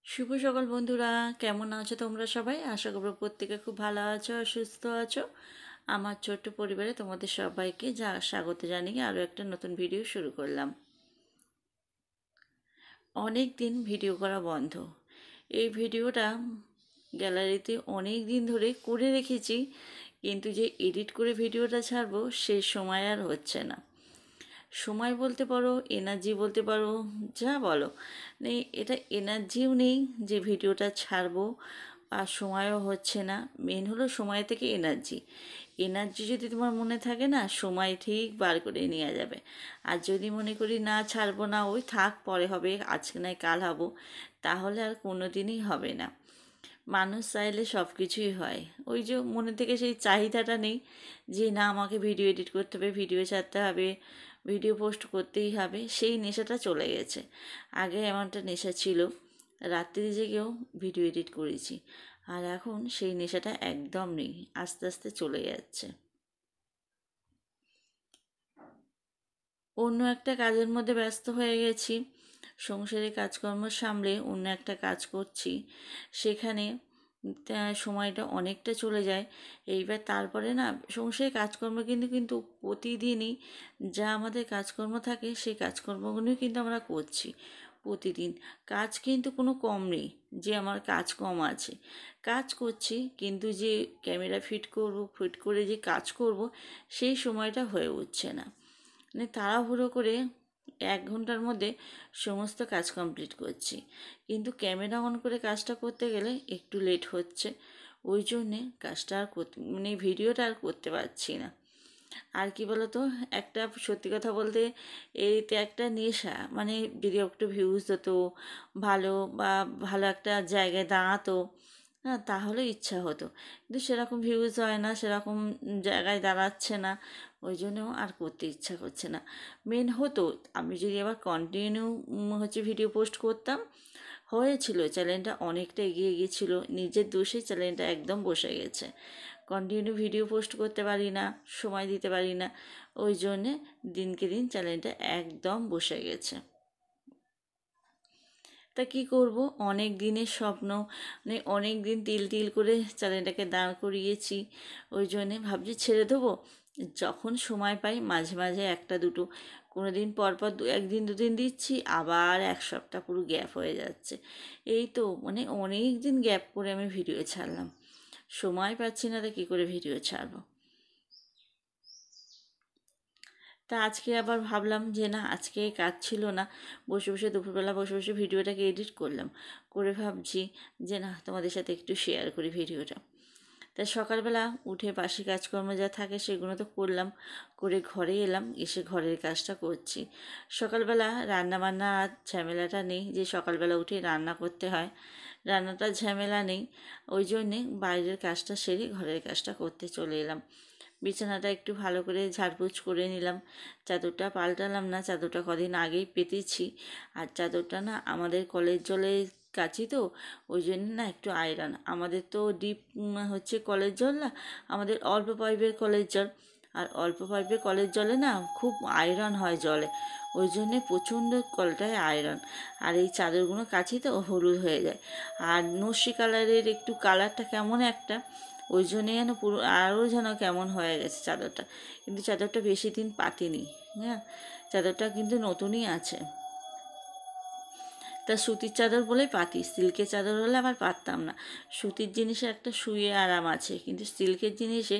শুভ সকাল বন্ধুরা, কেমন আছো তোমরা সবাই? আশা করব প্রত্যেকে খুব ভালো আছো আর সুস্থ আছো। আমার ছোট্ট পরিবারে তোমাদের সবাইকে স্বাগত জানিয়ে আরও একটা নতুন ভিডিও শুরু করলাম। অনেক দিন ভিডিও করা বন্ধ। এই ভিডিওটা গ্যালারিতে অনেক দিন ধরে করে রেখেছি, কিন্তু যে এডিট করে ভিডিওটা ছাড়বো সে সময় আর হচ্ছে না। সময় বলতে পারো, এনার্জি বলতে পারো, যা বলো, নেই। এটা এনার্জিও নেই যে ভিডিওটা ছাড়বো, আর সময়ও হচ্ছে না। মেন হলো সময় থেকে এনার্জি। এনার্জি যদি তোমার মনে থাকে না, সময় ঠিক বার করে নেওয়া যাবে। আর যদি মনে করি না ছাড়বো না, ওই থাক পরে হবে, আজকে নয় কাল হবো, তাহলে আর কোনো দিনই হবে না। মানুষ চাইলে সব কিছুই হয়, ওই যে মনে থেকে সেই চাহিদাটা নেই যে না আমাকে ভিডিও এডিট করতে হবে, ভিডিও ছাড়তে হবে, ভিডিও পোস্ট করতেই হবে, সেই নেশাটা চলে গেছে। আগে এমনটা নেশা ছিল, রাত্রি জেগেও ভিডিও এডিট করেছি। আর এখন সেই নেশাটা একদম নেই, আস্তে আস্তে চলে যাচ্ছে। অন্য একটা কাজের মধ্যে ব্যস্ত হয়ে গেছি, সংসারের কাজকর্ম সামলে অন্য একটা কাজ করছি, সেখানে সময়টা অনেকটা চলে যায়। এইবার তারপরে না, সংসারের কাজকর্ম কিন্তু কিন্তু প্রতিদিনই যা আমাদের কাজকর্ম থাকে সেই কাজকর্মগুলোই কিন্তু আমরা করছি প্রতিদিন। কাজ কিন্তু কোনো কম নেই যে আমার কাজ কম আছে, কাজ করছি, কিন্তু যে ক্যামেরা ফিট করব, ফিট করে যে কাজ করব সেই সময়টা হয়ে উঠছে না। মানে তাড়াহুড়ো করে 1 ঘন্টার মধ্যে সমস্ত কাজ কমপ্লিট করছি, কিন্তু ক্যামেরা অন করে কাজটা করতে গেলে একটু লেট হচ্ছে। ওই জন্যে কাজটা আর করতে, মানে ভিডিওটা আর করতে পারছি না। আর কি বলতো, একটা সত্যি কথা বলতে, এইতে একটা নেশা, মানে যদি একটু ভিউজ হতো ভালো, বা ভালো একটা জায়গায় দাঁড়াতো, হ্যাঁ, তাহলে ইচ্ছা হতো। কিন্তু সেরকম ভিউজ হয় না, সেরকম জায়গায় দাঁড়াচ্ছে না, ওই জন্য আর করতে ইচ্ছা করছে না। মেন হতো, আমি যদি আবার কন্টিনিউ ভিডিও পোস্ট করতাম, হয়েছিল চ্যানেলটা অনেকটা এগিয়ে গিয়েছিল। নিজের দোষে চ্যানেলটা একদম বসে গেছে, কন্টিনিউ ভিডিও পোস্ট করতে পারি না, সময় দিতে পারি না, ওই জন্যে দিনকে দিন চ্যানেলটা একদম বসে গেছে। তা কী করব, অনেক দিনের স্বপ্ন, মানে অনেক দিন তিল তিল করে চ্যানেলটাকে দাঁড় করিয়েছি, ওই জন্যে ভাবছি ছেড়ে দেবো। যখন সময় পাই মাঝে মাঝে একটা দুটো, কোনো দিন পর পর একদিন দুদিন দিচ্ছি, আবার 1 সপ্তাহ পুরো গ্যাপ হয়ে যাচ্ছে। এই তো মানে অনেক দিন গ্যাপ করে আমি ভিডিও ছাড়লাম, সময় পাচ্ছি না, তা কী করে ভিডিও ছাড়বো। তা আজকে আবার ভাবলাম যে না, আজকে কাজ ছিল না, বসে বসে দুপুরবেলা বসে বসে ভিডিওটাকে এডিট করলাম, করে ভাবছি যে না তোমাদের সাথে একটু শেয়ার করি ভিডিওটা। তাই সকালবেলা উঠে বাসি কাজকর্ম যা থাকে সেগুলো তো করলাম, করে ঘরে এলাম, এসে ঘরের কাজটা করছি। সকালবেলা রান্না বান্না আর ঝামেলাটা নেই যে সকালবেলা উঠে রান্না করতে হয়, রান্নাটার ঝামেলা নেই। ওই জন্যে বাইরের কাজটা সেরে ঘরের কাজটা করতে চলে এলাম। বিছানাটা একটু ভালো করে ঝাড়পোছ করে নিলাম, চাদরটা পাল্টালাম না, চাদরটা কদিন আগেই পেতেছি। আর চাদরটা না আমাদের কলের জলে কাচি তো, ওই জন্য না একটু আয়রন, আমাদের তো ডিপ কলের জল না, আমাদের অল্প পাইপের কলের জল। আর অল্প পাইপের কলের জলে না খুব আয়রন হয় জলে, ওই জন্যে প্রচণ্ড কলটায় আয়রন। আর এই চাদরগুলো কাচি তো হলুদ হয়ে যায়, আর নস্যি কালারের একটু কালারটা কেমন একটা, ওই জন্যে যেন পুরো আরও যেন কেমন হয়ে গেছে চাদরটা। কিন্তু চাদরটা বেশি দিন পাতিনি, হ্যাঁ, চাদরটা কিন্তু নতুনই আছে। তা সুতির চাদর বলেই পাতি, সিল্কের চাদর হলে আবার পাততাম না। সুতির জিনিসে একটা শুয়ে আরাম আছে, কিন্তু সিল্কের জিনিসে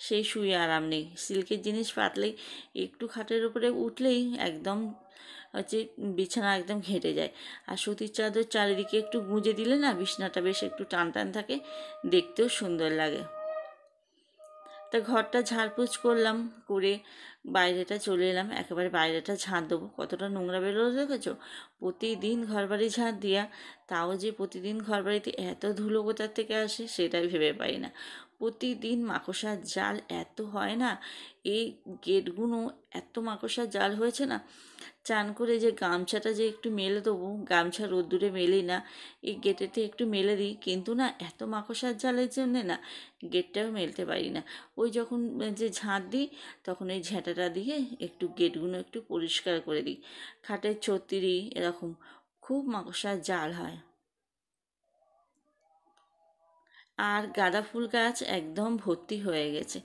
সেই শুয়ে আরাম নেই। সিল্কের জিনিস পাতলেই, একটু খাটের উপরে উঠলেই একদম হচ্ছে বিছানা একদম ঘেঁটে যায়। আর সুতির চাদর চারিদিকে একটু গুঁজে দিলে না বিছানাটা বেশ একটু টান টান থাকে, দেখতেও সুন্দর লাগে। তা ঘরটা ঝাড়পোছ করলাম, করে বাইরেটা চলে এলাম, একেবারে বাইরেটা ঝাঁট দেবো। কতটা নোংরা বেরোলো দেখেছো? প্রতিদিন ঘরবাড়ি ঝাঁট দিয়া, তাও যে প্রতিদিন ঘরবাড়িতে এত ধুলো কোথার থেকে আসে সেটাই ভেবে পাই না। প্রতিদিন মাকড়সার জাল এত হয় না, এই গেটগুলো এত মাকড়সার জাল হয়েছে না। চান করে যে গামছাটা যে একটু মেলে দেবো, গামছা রোদ্দুরে মেলি না, এই গেটেতে একটু মেলে দিই, কিন্তু না এত মাকড়সার জালের জন্যে না গেটটাও মেলতে পারি না। ওই যখন যে ঝাঁট দিই, তখন ওই ঝাঁটাটা দিয়ে একটু গেটগুলো একটু পরিষ্কার করে দিই। খাটের ছত্রি এরকম খুব মাকড়সার জাল হয়। আর গাঁদা ফুল গাছ একদম ভর্তি হয়ে গেছে।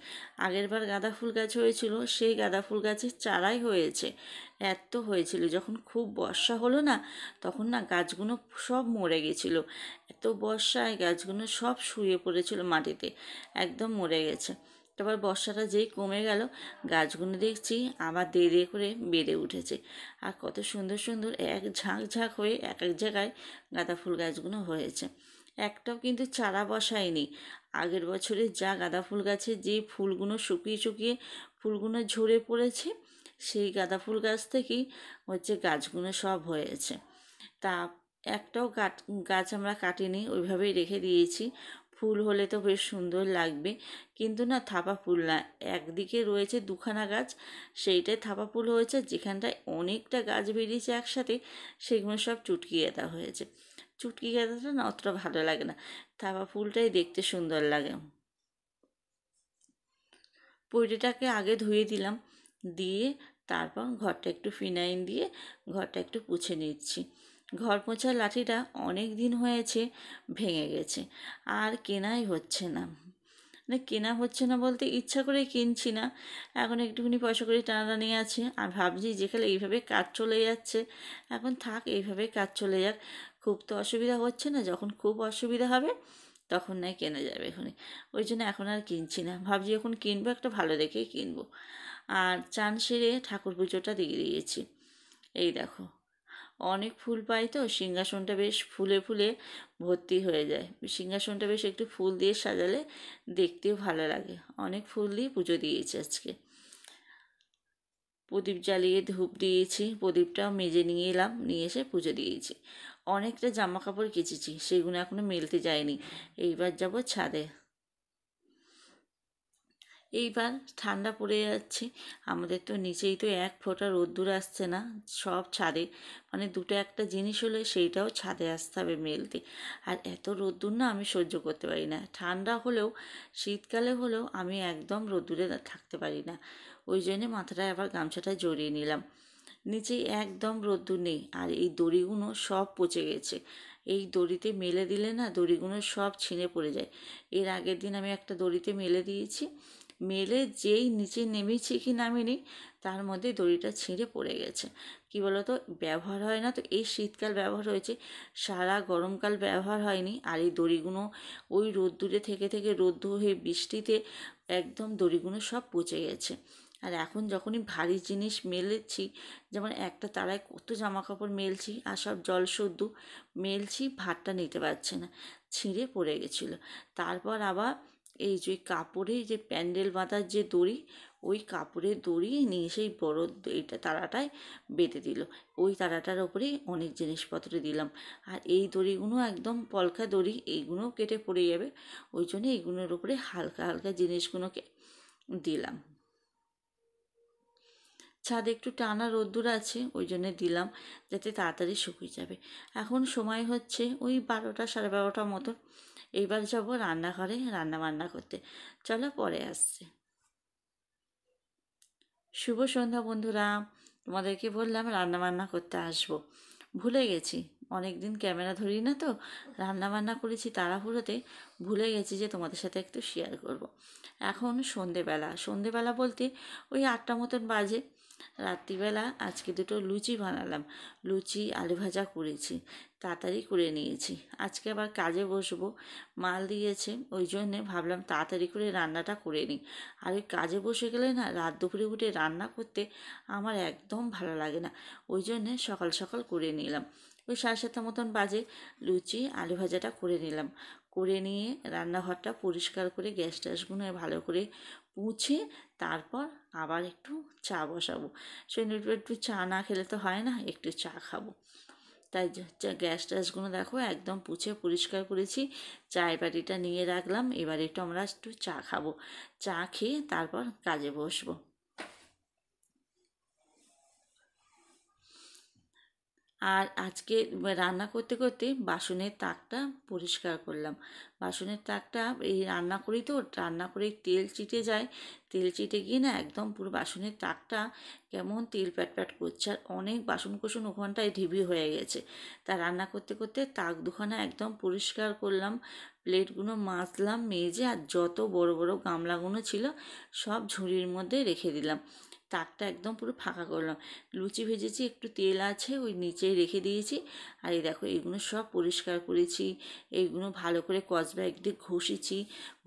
আগেরবার গাঁদা ফুল গাছ হয়েছিল, সেই গাঁদা ফুল গাছের চারাই হয়েছে, এত হয়েছিল। যখন খুব বর্ষা হলো না, তখন না গাছগুলো সব মরে গেছিলো। এত বর্ষায় গাছগুলো সব শুয়ে পড়েছিল মাটিতে, একদম মরে গেছে। তারপর বর্ষাটা যেই কমে গেল, গাছগুলো দেখছি আবার ধীরে করে বেড়ে উঠেছে। আর কত সুন্দর সুন্দর এক ঝাঁক ঝাঁক হয়ে এক এক জায়গায় গাঁদা ফুল গাছগুলো হয়েছে। একটাও কিন্তু চারা বসায়নি। আগের বছরে যা গাঁদা ফুল গাছে যে ফুলগুলো শুকিয়ে শুকিয়ে ফুলগুলো ঝরে পড়েছে, সেই গাঁদা ফুল গাছ থেকেই গাছগুলো সব হয়েছে। তা একটাও গাছ আমরা কাটিনি, ওইভাবেই রেখে দিয়েছি। ফুল হলে তো বেশ সুন্দর লাগবে, কিন্তু না থাপা ফুল না। একদিকে রয়েছে দুখানা গাছ, সেইটাই থাপা ফুল হয়েছে। যেখানটায় অনেকটা গাছ বেরিয়েছে একসাথে, সেগুলো সব চুটকি গাঁদা হয়েছে। চুটকি গাঁদাটা না অতটা ভালো লাগে না, থাপা ফুলটাই দেখতে সুন্দর লাগে। পৈটেটাকে আগে ধুয়ে দিলাম, দিয়ে তারপর ঘরটা একটু ফিনাইল দিয়ে ঘরটা একটু পুছে নিচ্ছি। ঘর পোছার লাঠিটা অনেক দিন হয়েছে ভেঙে গেছে, আর কেনাই হচ্ছে না। মানে কেনা হচ্ছে না বলতে ইচ্ছা করে কিনছি না, এখন একটুখানি পয়সা করে টানাটানি আছে। আর ভাবছি যেখানে এইভাবে কাজ চলে যাচ্ছে, এখন থাক এইভাবে কাজ চলে যাক। খুব তো অসুবিধা হচ্ছে না, যখন খুব অসুবিধা হবে তখন নয় কেনা যাবে এখনই। ওই জন্য এখন আর কিনছি না, ভাবছি যখন কিনবো একটা ভালো দেখেই কিনবো। আর চান সেরে ঠাকুর পুজোটা দিয়ে দিয়েছি। এই দেখো, অনেক ফুল পাই তো সিংহাসনটা বেশ ফুলে ফুলে ভর্তি হয়ে যায়। সিংহাসনটা বেশ একটু ফুল দিয়ে সাজালে দেখতেও ভালো লাগে। অনেক ফুল দিয়ে পুজো দিয়েছি আজকে। প্রদীপ জ্বালিয়ে ধূপ দিয়েছি, প্রদীপটাও মেজে নিয়ে এলাম, নিয়ে এসে পুজো দিয়েছি। অনেকটা জামা কাপড় কেচেছি, সেগুলো এখনো মেলতে যায়নি। এইবার যাব ছাদে। এইবার ঠান্ডা পড়ে যাচ্ছে, আমাদের তো নিচেই তো এক ফোঁটা রোদ্দুর আসছে না, সব ছাদে। মানে দুটো একটা জিনিস হলে সেইটাও ছাদে আসতে হবে মেলতে। আর এত রোদ্দুর না আমি সহ্য করতে পারি না। ঠান্ডা হলেও, শীতকালে হলেও আমি একদম রোদ্দুরে থাকতে পারি না। ওই জন্যে মাথাটায় আবার গামছাটা জড়িয়ে নিলাম। নিচে একদম রোদ্দুর নেই, আর এই দড়িগুলো সব পচে গেছে। এই দড়িতে মেলে দিলে না দড়িগুলো সব ছিঁড়ে পড়ে যায়। এর আগের দিন আমি একটা দড়িতে মেলে দিয়েছি, মেলে যেই নিচে নেমেছি কি নামিনি, তার মধ্যে দড়িটা ছিঁড়ে পড়ে গেছে। কি বলো তো, ব্যবহার হয় না তো, এই শীতকাল ব্যবহার হয়েছে, সারা গরমকাল ব্যবহার হয়নি। আর এই দড়িগুলো ওই রোদ্দুরে থেকে থেকে রোদ্দুর হয়ে বৃষ্টিতে একদম দড়িগুলো সব পচে গেছে। আর এখন যখনই ভারী জিনিস মেলেছি, যেমন একটা তারায় কত জামা কাপড় মেলছি আর সব জল শুদ্ধ মেলছি, ভারটা নিতে পারছে না, ছিঁড়ে পড়ে গেছিলো। তারপর আবার এই যে কাপড়ে যে প্যান্ডেল বাঁধার যে দড়ি, ওই কাপড়ের দড়ি নিয়ে সেই বড় এইটা তারাটায় বেঁধে দিল। ওই তারাটার ওপরেই অনেক জিনিসপত্র দিলাম। আর এই দড়িগুলো একদম পলকা দড়ি, এইগুলোও কেটে পড়ে যাবে, ওই জন্য এইগুলোর উপরে হালকা হালকা জিনিসগুলোকে দিলাম। ছাদে একটু টানা রোদ্দুর আছে, ওই জন্যে দিলাম, যাতে তাড়াতাড়ি শুকিয়ে যাবে। এখন সময় হচ্ছে ওই 12টা 12:30 মতো। এইবার যাব রান্নাঘরে রান্না বান্না করতে। চলো পরে আসছে। শুভ সন্ধ্যা বন্ধুরা, তোমাদেরকে বললাম রান্না বান্না করতে আসবো, ভুলে গেছি। অনেক দিন ক্যামেরা ধরি না তো, রান্না বান্না করেছি তাড়াহুড়োতে, ভুলে গেছি যে তোমাদের সাথে একটু শেয়ার করব। এখন সন্ধেবেলা, সন্ধেবেলা বলতে ওই 8টা মতন বাজে। রাত্রিবেলা আজকে দুটো লুচি বানালাম, লুচি আলু ভাজা করেছি, তাড়াতাড়ি করে নিয়েছি। আজকে আবার কাজে বসবো, মাল দিয়েছে, ওই জন্যে ভাবলাম তাড়াতাড়ি করে রান্নাটা করে নিই। আর ওই কাজে বসে গেলে না রাত দুপুরে উঠে রান্না করতে আমার একদম ভালো লাগে না, ওই জন্যে সকাল সকাল করে নিলাম। ওই 7:30 মতন বাজে লুচি আলু ভাজাটা করে নিলাম। করে নিয়ে রান্নাঘরটা পরিষ্কার করে গ্যাস ট্যাসগুলো ভালো করে মুছে তারপর আবার একটু চা বসাবো। সন্ধ্যে একটু চা না খেলে তো হয় না, একটু চা খাবো। তাই গ্যাস ট্যাসগুলো দেখো একদম পুছে পরিষ্কার করেছি, চায়ের বাটিটা নিয়ে রাখলাম। এবার একটু আমরা একটু চা খাবো, চা খেয়ে তারপর কাজে বসবো। আর আজকে রান্না করতে করতে বাসনের তাকটা পরিষ্কার করলাম। বাসনের তাকটা এই রান্না করি তো, রান্না করে তেল চিটে যায়, তেল চিটে গিয়ে না একদম পুরো বাসনের তাকটা কেমন তেল প্যাট প্যাট করছে, আর অনেক বাসন কোসন ওখানটায় ঢিবি হয়ে গেছে। তা রান্না করতে করতে তাক দুখানা একদম পরিষ্কার করলাম, প্লেটগুলো মাজলাম, মেজে আর যত বড় বড় গামলাগুলো ছিল সব ঝুড়ির মধ্যে রেখে দিলাম। তাকটা একদম পুরো ফাঁকা করলাম। লুচি ভেজেছি, একটু তেল আছে ওই নিচেই রেখে দিয়েছি। আর এই দেখো এইগুলো সব পরিষ্কার করেছি, এইগুলো ভালো করে স্কচ ব্রাইট দিয়ে ঘষেছি,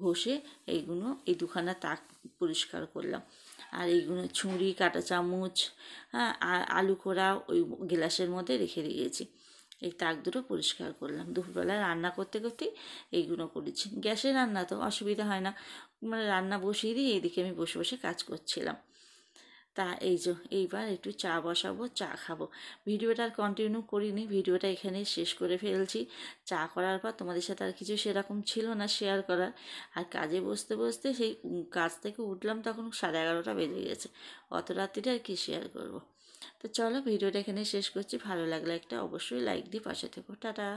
ঘষে এইগুলো এই দুখানা তাক পরিষ্কার করলাম। আর এইগুলো ছুরি, কাঁটা চামচ, হ্যাঁ, আর আলু কোড়া ওই গ্লাসের মধ্যে রেখে দিয়েছি। এই তাক দুটো পরিষ্কার করলাম। দুপুরবেলা রান্না করতে করতেই এইগুলো করেছি। গ্যাসে রান্না তো অসুবিধা হয় না, মানে রান্না বসিয়ে দিয়ে এদিকে আমি বসে বসে কাজ করছিলাম। তা এই যে এইবার একটু চা বসাবো, চা খাবো। ভিডিওটা আর কন্টিনিউ করিনি, ভিডিওটা এখানেই শেষ করে ফেলছি। চা করার পর তোমাদের সাথে আর কিছু সেরকম ছিল না শেয়ার করার। আর কাজে বসতে বসতে সেই কাজ থেকে উঠলাম তখন 11:30 বেজে গেছে। অত রাত্রিটা আর কি শেয়ার করব। তো চলো ভিডিওটা এখানে শেষ করছি। ভালো লাগলে একটা অবশ্যই লাইক দিয়ে পাশে থেকো। টাটা।